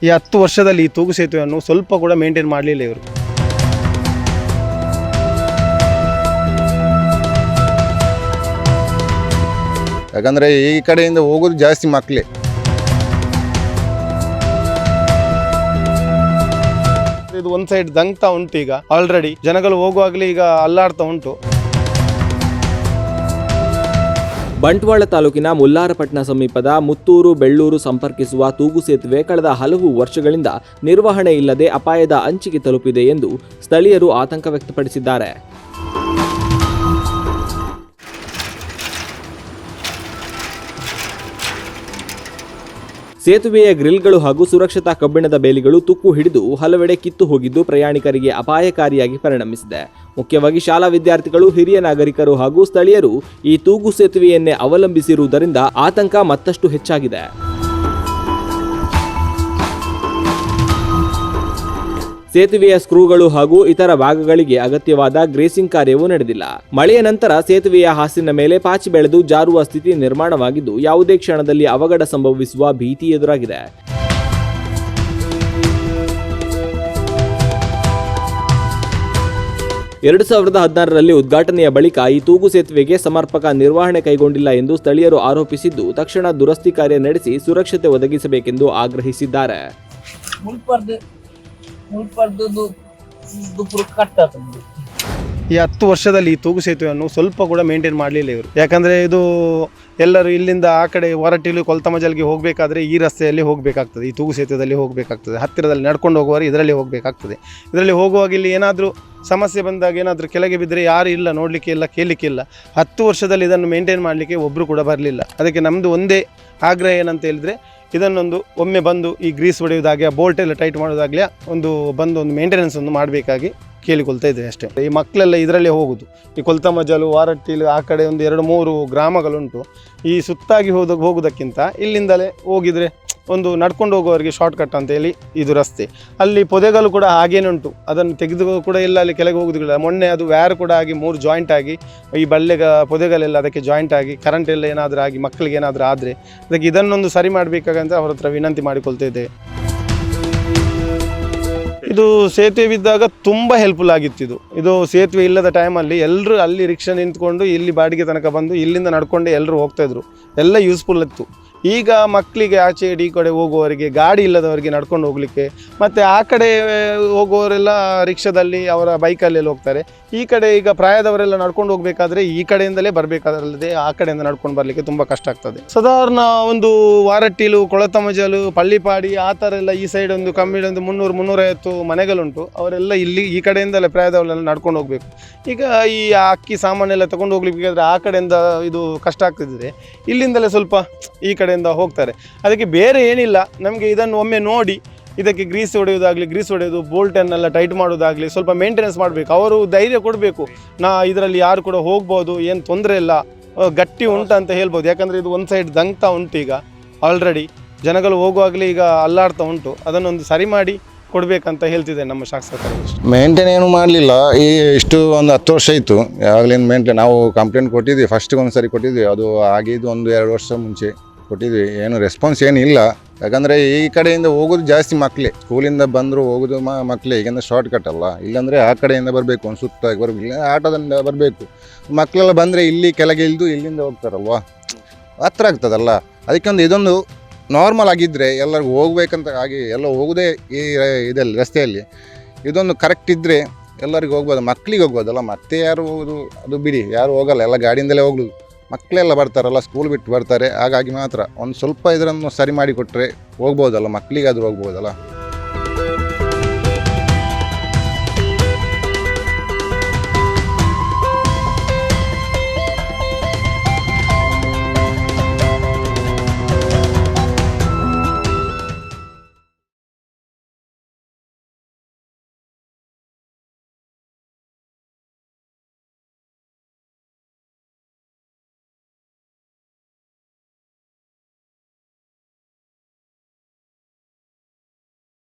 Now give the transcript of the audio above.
ಈ 10 ವರ್ಷದಲ್ಲಿ ಈ ತೂಗು ಸೇತುವೆಯನ್ನು ಸ್ವಲ್ಪ ಕೂಡ ಮೇಂಟೈನ್ ಮಾಡಲಿಲ್ಲ ಇವರು. ಯಾಕಂದರೆ ಈ ಕಡೆಯಿಂದ ಹೋಗೋದು ಜಾಸ್ತಿ ಮಕ್ಕಳೇ. ಇದು ಒಂದು ಸೈಡ್ ದಂಗ್ತಾ ಉಂಟು, ಈಗ ಆಲ್ರೆಡಿ ಜನಗಳು ಹೋಗುವಾಗಲೇ ಈಗ ಅಲ್ಲಾಡ್ತಾ ಉಂಟು. ಬಂಟ್ವಾಳ ತಾಲೂಕಿನ ಮುಲ್ಲಾರಪಟ್ಟಣ ಸಮೀಪದ ಮುತ್ತೂರು ಬೆಳ್ಳೂರು ಸಂಪರ್ಕಿಸುವ ತೂಗು ಸೇತುವೆ ಕಳೆದ ಹಲವು ವರ್ಷಗಳಿಂದ ನಿರ್ವಹಣೆ ಇಲ್ಲದೆ ಅಪಾಯದ ಅಂಚಿಗೆ ತಲುಪಿದೆ ಎಂದು ಸ್ಥಳೀಯರು ಆತಂಕ ವ್ಯಕ್ತಪಡಿಸಿದ್ದಾರೆ. ಸೇತುವೆಯ ಗ್ರಿಲ್ಗಳು ಹಾಗೂ ಸುರಕ್ಷತಾ ಕಬ್ಬಿಣದ ಬೇಲಿಗಳು ತುಕ್ಕು ಹಿಡಿದು ಹಲವೆಡೆ ಕಿತ್ತು ಹೋಗಿದ್ದು ಪ್ರಯಾಣಿಕರಿಗೆ ಅಪಾಯಕಾರಿಯಾಗಿ ಪರಿಣಮಿಸಿದೆ. ಮುಖ್ಯವಾಗಿ ಶಾಲಾ ವಿದ್ಯಾರ್ಥಿಗಳು, ಹಿರಿಯ ನಾಗರಿಕರು ಹಾಗೂ ಸ್ಥಳೀಯರು ಈ ತೂಗು ಸೇತುವೆಯನ್ನೇ ಅವಲಂಬಿಸಿರುವುದರಿಂದ ಆತಂಕ ಮತ್ತಷ್ಟು ಹೆಚ್ಚಾಗಿದೆ. ಸೇತುವೆಯ ಸ್ಕ್ರೂಗಳು ಹಾಗೂ ಇತರ ಭಾಗಗಳಿಗೆ ಅಗತ್ಯವಾದ ಗ್ರೇಸಿಂಗ್ ಕಾರ್ಯವೂ ನಡೆದಿಲ್ಲ. ಮಳೆಯ ನಂತರ ಸೇತುವೆಯ ಹಾಸಿನ ಮೇಲೆ ಪಾಚಿ ಬೆಳೆದು ಜಾರುವ ಸ್ಥಿತಿ ನಿರ್ಮಾಣವಾಗಿದ್ದು ಯಾವುದೇ ಕ್ಷಣದಲ್ಲಿ ಅವಘಡ ಸಂಭವಿಸುವ ಭೀತಿ ಎದುರಾಗಿದೆ. ಎರಡು 2016ರಲ್ಲಿ ಉದ್ಘಾಟನೆಯ ಬಳಿಕ ಈ ತೂಗು ಸೇತುವೆಗೆ ಸಮರ್ಪಕ ನಿರ್ವಹಣೆ ಕೈಗೊಂಡಿಲ್ಲ ಎಂದು ಸ್ಥಳೀಯರು ಆರೋಪಿಸಿದ್ದು, ತಕ್ಷಣ ದುರಸ್ತಿ ಕಾರ್ಯ ನಡೆಸಿ ಸುರಕ್ಷತೆ ಒದಗಿಸಬೇಕೆಂದು ಆಗ್ರಹಿಸಿದ್ದಾರೆ. ಈ 10 ವರ್ಷದಲ್ಲಿ ಈ ತೂಗು ಸೇತುವೆಯನ್ನು ಸ್ವಲ್ಪ ಕೂಡ ಮೇಂಟೈನ್ ಮಾಡಲಿಲ್ಲ ಇವರು. ಯಾಕಂದರೆ ಇದು ಎಲ್ಲರೂ ಇಲ್ಲಿಂದ ಆ ಕಡೆ ಹೊರಟಿಲು ಕೊಲ್ತಮಜಲ್ಗೆ ಹೋಗಬೇಕಾದ್ರೆ ಈ ರಸ್ತೆಯಲ್ಲಿ ಹೋಗಬೇಕಾಗ್ತದೆ, ಈ ತೂಗು ಸೇತುವೆಯಲ್ಲಿ ಹೋಗಬೇಕಾಗ್ತದೆ. ಹತ್ತಿರದಲ್ಲಿ ನಡ್ಕೊಂಡು ಹೋಗುವವರು ಇದರಲ್ಲಿ ಹೋಗಬೇಕಾಗ್ತದೆ. ಇದರಲ್ಲಿ ಹೋಗುವಾಗ ಇಲ್ಲಿ ಏನಾದರೂ ಸಮಸ್ಯೆ ಬಂದಾಗ ಏನಾದರೂ ಕೆಳಗೆ ಬಿದ್ದರೆ ಯಾರು ಇಲ್ಲ, ನೋಡಲಿಕ್ಕೆ ಇಲ್ಲ, ಕೇಳಲಿಕ್ಕೆ ಇಲ್ಲ. 10 ವರ್ಷದಲ್ಲಿ ಇದನ್ನು ಮೇಂಟೈನ್ ಮಾಡಲಿಕ್ಕೆ ಒಬ್ಬರು ಕೂಡ ಬರಲಿಲ್ಲ. ಅದಕ್ಕೆ ನಮ್ಮದು ಒಂದೇ ಆಗ್ರಹ ಏನಂತ ಹೇಳಿದರೆ, ಇದನ್ನೊಂದು ಒಮ್ಮೆ ಬಂದು ಈ ಗ್ರೀಸ್ ಹೊಡೆಯೋದಾಗಲಿ, ಬೋಲ್ಟ್ ಎಲ್ಲ ಟೈಟ್ ಮಾಡೋದಾಗಲಿ ಒಂದು ಮೇಂಟೆನೆನ್ಸ್ ಒಂದು ಮಾಡಬೇಕಾಗಿ ಕೇಳಿಕೊಳ್ತಾ ಇದ್ದೇವೆ ಅಷ್ಟೇ. ಈ ಮಕ್ಕಳೆಲ್ಲ ಇದರಲ್ಲೇ ಹೋಗೋದು, ಈ ಕೊಲ್ತಮಜಲು, ವಾರಟ್ಟಿಲು, ಆ ಕಡೆ ಒಂದು 2-3 ಗ್ರಾಮಗಳುಂಟು. ಈ ಸುತ್ತಾಗಿ ಹೋಗೋದಕ್ಕಿಂತ ಇಲ್ಲಿಂದಲೇ ಹೋಗಿದರೆ ಒಂದು ನಡ್ಕೊಂಡು ಹೋಗುವವರಿಗೆ ಶಾರ್ಟ್ ಕಟ್ ಅಂತೇಳಿ ಇದು ರಸ್ತೆ. ಅಲ್ಲಿ ಪೊದೆಗಳು ಕೂಡ ಹಾಗೇನೆ ಉಂಟು, ಅದನ್ನು ತೆಗೆದು ಕೂಡ ಇಲ್ಲ, ಅಲ್ಲಿ ಕೆಳಗೆ ಹೋಗೋದಿಲ್ಲ. ಮೊನ್ನೆ ಅದು ವ್ಯಾರ್ ಕೂಡ ಆಗಿ 3 ಜಾಯಿಂಟ್ ಆಗಿ ಈ ಪೊದೆಗಳೆಲ್ಲ ಅದಕ್ಕೆ ಜಾಯಿಂಟ್ ಆಗಿ ಕರೆಂಟ್ ಎಲ್ಲ ಏನಾದರೂ ಆಗಿ ಮಕ್ಕಳಿಗೆ ಏನಾದರೂ ಆದರೆ ಅದಕ್ಕೆ ಇದನ್ನೊಂದು ಸರಿ ಮಾಡಬೇಕಾಗಂತ ಅವ್ರ ಹತ್ರ ವಿನಂತಿ ಮಾಡಿಕೊಳ್ತಾ ಇದ್ದೇವೆ. ಇದು ಸೇತುವೆ ಬಿದ್ದಾಗ ತುಂಬ ಹೆಲ್ಪ್ಫುಲ್ ಆಗಿತ್ತು. ಇದು ಸೇತುವೆ ಇಲ್ಲದ ಟೈಮಲ್ಲಿ ಎಲ್ಲರೂ ಅಲ್ಲಿ ರಿಕ್ಷಾ ನಿಂತ್ಕೊಂಡು ಇಲ್ಲಿ ಬಾಡಿಗೆ ತನಕ ಬಂದು ಇಲ್ಲಿಂದ ನಡ್ಕೊಂಡೆ ಎಲ್ಲರೂ ಹೋಗ್ತಾಯಿದ್ರು, ಎಲ್ಲ ಯೂಸ್ಫುಲ್ ಇತ್ತು. ಈಗ ಮಕ್ಕಳಿಗೆ ಆಚೆ ಈ ಕಡೆ ಹೋಗುವವರಿಗೆ, ಗಾಡಿ ಇಲ್ಲದವರಿಗೆ ನಡ್ಕೊಂಡು ಹೋಗಲಿಕ್ಕೆ, ಮತ್ತು ಆ ಕಡೆ ಹೋಗುವವರೆಲ್ಲ ರಿಕ್ಷಾದಲ್ಲಿ ಅವರ ಬೈಕಲ್ಲೆಲ್ಲ ಹೋಗ್ತಾರೆ. ಈ ಕಡೆ ಈಗ ಪ್ರಾಯದವರೆಲ್ಲ ನಡ್ಕೊಂಡು ಹೋಗಬೇಕಾದ್ರೆ ಈ ಕಡೆಯಿಂದಲೇ ಬರಬೇಕಾದಲ್ಲದೆ ಆ ಕಡೆಯಿಂದ ನಡ್ಕೊಂಡು ಬರಲಿಕ್ಕೆ ತುಂಬ ಕಷ್ಟ ಆಗ್ತದೆ. ಸಾಧಾರಣ ಒಂದು ವಾರಟ್ಟಿಲು, ಕೊಳತಮಜಲು, ಪಳ್ಳಿಪಾಡಿ ಆ ಥರ ಎಲ್ಲ ಈ ಸೈಡ್ ಒಂದು ಕಮ್ಮಿ ಒಂದು 300-350 ಮನೆಗಳುಂಟು. ಅವರೆಲ್ಲ ಇಲ್ಲಿ ಈ ಕಡೆಯಿಂದಲೇ ಪ್ರಾಯದವರೆಲ್ಲ ನಡ್ಕೊಂಡು ಹೋಗಬೇಕು. ಈಗ ಈ ಅಕ್ಕಿ ಸಾಮಾನೆಲ್ಲ ತೊಗೊಂಡು ಹೋಗ್ಲಿಕ್ಕಾದ್ರೆ ಆ ಕಡೆಯಿಂದ ಇದು ಕಷ್ಟ ಆಗ್ತಿದ್ರೆ ಇಲ್ಲಿಂದಲೇ ಸ್ವಲ್ಪ ಈ ಕಡೆಯಿಂದ ಹೋಗ್ತಾರೆ. ಅದಕ್ಕೆ ಬೇರೆ ಏನಿಲ್ಲ, ನಮಗೆ ಇದನ್ನು ಒಮ್ಮೆ ನೋಡಿ ಇದಕ್ಕೆ ಗ್ರೀಸ್ ಹೊಡೆಯೋದು, ಬೋಲ್ಟನ್ನೆಲ್ಲ ಟೈಟ್ ಮಾಡೋದಾಗಲಿ, ಸ್ವಲ್ಪ ಮೇಂಟೆನೆನ್ಸ್ ಮಾಡಬೇಕು. ಅವರು ಧೈರ್ಯ ಕೊಡಬೇಕು, ಇದರಲ್ಲಿ ಯಾರು ಕೂಡ ಹೋಗ್ಬೋದು, ಏನು ತೊಂದರೆ ಇಲ್ಲ, ಗಟ್ಟಿ ಉಂಟು ಅಂತ ಹೇಳ್ಬೋದು. ಯಾಕಂದರೆ ಇದು ಒಂದು ಸೈಡ್ ದಂಗ್ತಾ ಉಂಟು, ಈಗ ಆಲ್ರೆಡಿ ಜನಗಳು ಹೋಗುವಾಗಲೇ ಈಗ ಅಲ್ಲಾಡ್ತಾ ಉಂಟು. ಅದನ್ನೊಂದು ಸರಿ ಮಾಡಿ ಕೊಡಬೇಕಂತ ಹೇಳ್ತಿದ್ದೆ ನಮ್ಮ ಶಾಸಕರು. ಮೇಂಟೈನ್ ಏನು ಮಾಡಲಿಲ್ಲ. ಇಷ್ಟು ಒಂದು 10 ವರ್ಷ ಆಯಿತು ಯಾವಾಗಲೇನು ಮೇಂಟೈನ್. ನಾವು ಕಂಪ್ಲೇಂಟ್ ಕೊಟ್ಟಿದ್ವಿ, ಫಸ್ಟಿಗೆ ಒಂದು ಸರಿ ಕೊಟ್ಟಿದ್ವಿ, ಅದು ಆಗಿದ್ದು 1-2 ವರ್ಷ ಮುಂಚೆ ಕೊಟ್ಟಿದ್ವಿ. ಏನು ರೆಸ್ಪಾನ್ಸ್ ಏನಿಲ್ಲ. ಯಾಕಂದರೆ ಈ ಕಡೆಯಿಂದ ಹೋಗೋದು ಜಾಸ್ತಿ ಮಕ್ಕಳೇ, ಸ್ಕೂಲಿಂದ ಬಂದರು ಹೋಗೋದು ಮಕ್ಕಳೇ. ಈಗಿಂದ ಶಾರ್ಟ್ ಕಟ್ ಅಲ್ಲ, ಇಲ್ಲಾಂದರೆ ಆ ಕಡೆಯಿಂದ ಬರಬೇಕು, ಒಂದು ಸುತ್ತಾಗಿ ಬರಬೇಕು, ಇಲ್ಲ ಆಟೋದಿಂದ ಬರಬೇಕು. ಮಕ್ಕಳೆಲ್ಲ ಬಂದರೆ ಇಲ್ಲಿ ಕೆಳಗೆ ಇಳಿದು ಇಲ್ಲಿಂದ ಹೋಗ್ತಾರಲ್ವ, ಹತ್ರ ಆಗ್ತದಲ್ಲ. ಅದಕ್ಕೆ ಇದೊಂದು ನಾರ್ಮಲ್ ಆಗಿದ್ದರೆ ಎಲ್ಲರಿಗೂ ಹೋಗ್ಬೇಕಂತ ಆಗಿ ಎಲ್ಲ ಹೋಗೋದೇ ಈ ಇದರಲ್ಲಿ ರಸ್ತೆಯಲ್ಲಿ ಇದೊಂದು ಕರೆಕ್ಟ್ ಇದ್ದರೆ ಎಲ್ಲರಿಗೂ ಹೋಗ್ಬೋದು, ಮಕ್ಕಳಿಗೆ ಹೋಗ್ಬೋದಲ್ಲ. ಮತ್ತೆ ಯಾರು ಹೋಗೋದು ಅದು ಬಿಡಿ, ಯಾರು ಹೋಗಲ್ಲ, ಎಲ್ಲ ಗಾಡಿಯಿಂದಲೇ ಹೋಗೋದು. ಮಕ್ಕಳೆಲ್ಲ ಬರ್ತಾರಲ್ಲ, ಸ್ಕೂಲ್ ಬಿಟ್ಟು ಬರ್ತಾರೆ. ಹಾಗಾಗಿ ಮಾತ್ರ ಒಂದು ಸ್ವಲ್ಪ ಇದನ್ನು ಸರಿ ಮಾಡಿ ಕೊಟ್ಟರೆ ಹೋಗ್ಬೋದಲ್ಲ, ಮಕ್ಕಳಿಗಾದರೂ ಹೋಗ್ಬೋದಲ್ಲ.